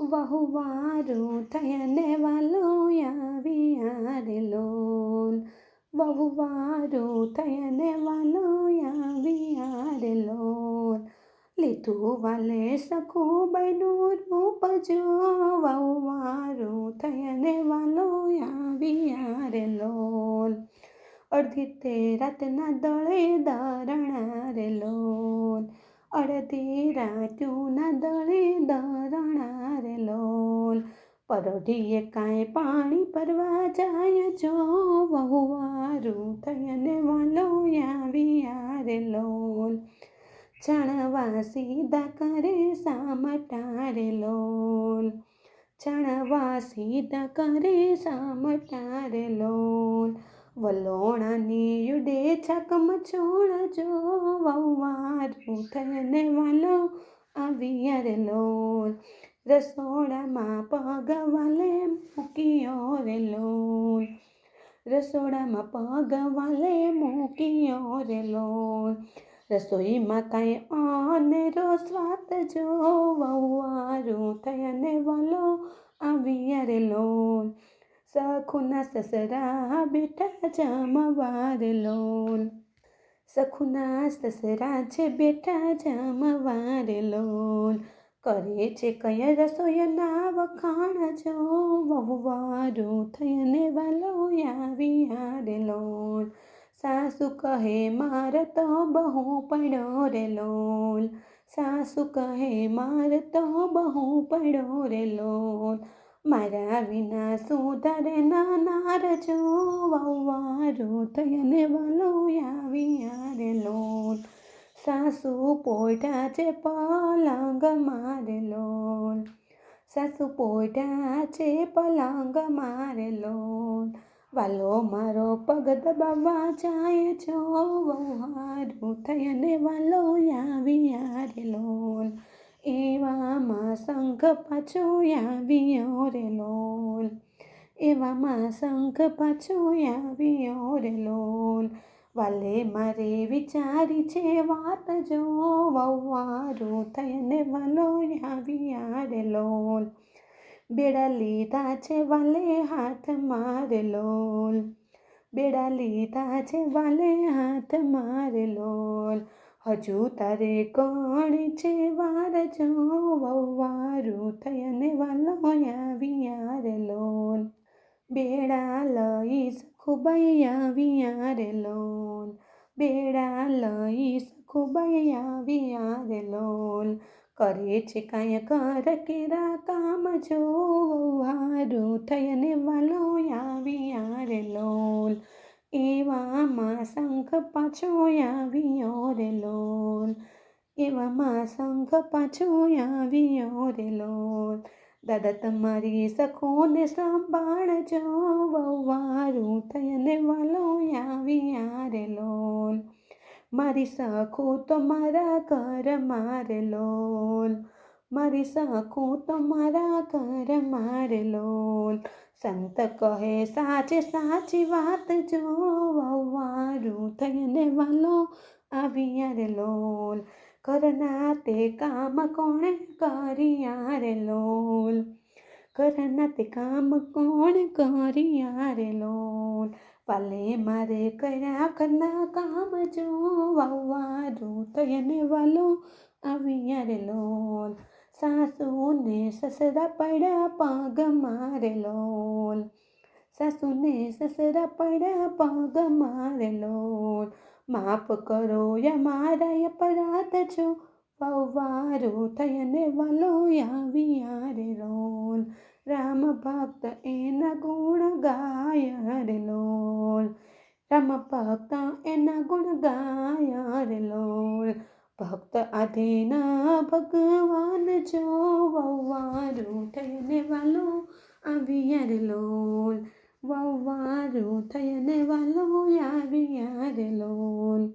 વહુવારું થયને વાલો આવ્યા રે લોલ. વહુવારું થયને વાલો આવ્યા રે લોલ. લીધું વાલે સખું બન્યું રૂપ જો, વહુવારું થયને વાલો આવ્યા રે લોલ. અડધી તે રાતના દળે દરણા રે લોલ. અડધી રાત્યુના દળે દરણા રે લોલ. પરોઢીએ કાંઈ પાણી ભરવા જાય જો, વહુવારું થયને વાલો આવ્યા રે લોલ. ચણવા સીધા કરે સામટા રે લોલ. ચણવા સીધા કરે સામટા રે લોલ. વલોણાની યુડે છકમ છોડ જો, વહુવારું થયને વાલો આવ્યા રે લોલ. રસોડામાં પગ વાલે મૂક્યો રે લોલ. રસોડામાં પગ વાલે મૂક્યો રે લોલ. રસોઈમાં કાંઈ અનેરો સ્વાદ જો, વહુવારું થયને વાલો આવ્યા રે લોલ. સખુના સસરા બેઠા જમવા રે લોલ. સખુના સસરા છે બેઠા જમવા રે લોલ. કરે છે કયા રસોઈના વખાણ જો, વહુવારું થયને વાલો આવ્યા રે લોલ. સાસુ કહે માર તો બહુ પડ્યો રે લોલ. સાસુ કહે માર તો બહુ પડ્યો રે લોલ. મારા વિના સુધારે નાનાર જો, વહુવારું થયને વાલો આવ્યા રે લોલ. સાસુ પોઢા છે પલંગ મારે લોલ. સાસુ પોઢા છે પલંગ મારે લોલ. વાલો મારો પગ દબાવવા જાય જો, વહુવારું થયને વાલો આવ્યા રે લોલ. એવામાં શંખ પાછો આવ્યો રે લોલ. એવામાં શંખ પાછો આવ્યો રે લોલ. વાલે મારે વિચારી છે વાત જો, વહુવારું થયને વાલો આવ્યા રે લોલ. બેડા લીધા છે વાલે હાથમાં રે લોલ. બેડા લીધા છે વાલે હાથમાં રે લોલ. હજુ તારે કોણ છે વાર જો, વહુવારું થયને વાલો આવ્યા રે લોલ. બેડા લઈ સખુબાઈ આવ્યા રે લોલ. બેડા લઈ સખુબાઈ આવ્યા રે લોલ. કરે છે કાંઈ કર કેરા કામ જો, વહુવારું થયને વાલો આવ્યા રે લોલ. એવામાં શંખ પાછો આવ્યો રે લોલ. એવામાં શંખ પાછો આવ્યો રે લોલ. દાદા તમારી સખોને સંભાળજો, વહુવારું થયને વાલો આવ્યા રે લોલ. મારી સખો તો મારા ઘરમાં રે લોલ. મારી સખો તો મારા ઘરમાં રે લોલ. સંત કહે સાચે સાચી વાત જો, વહુવારું થયને વાલો આવ્યા રે લોલ. ઘરના તે કામ કોણે કર્યા રે લોલ. ઘરના તે કામ કોણ કર્યા રે લોલ. વાલે મારે કર્યા ઘરના કામ જો, વહુવારું થયને વાલો આવ્યા રે લોલ. સાસુને સસરા પડ્યા પગ મારે લોલ. સાસુને સસરા પડ્યા પગ મારે લોલ. માફ કરો મારા અપરાધ જો, વહુવારું થયને વાલો આવ્યા રે લોલ. રામ ભક્ત એના ગુણ ગાય રે લોલ. રામ ભક્ત એના ગુણ ગાય રે લોલ. ભક્ત આધીન ભગવાન જો, વહુવારું થયને વાલો આવ્યા રે લોલ. વહુવારું થયને વાલો આવ્યા રે લોલ.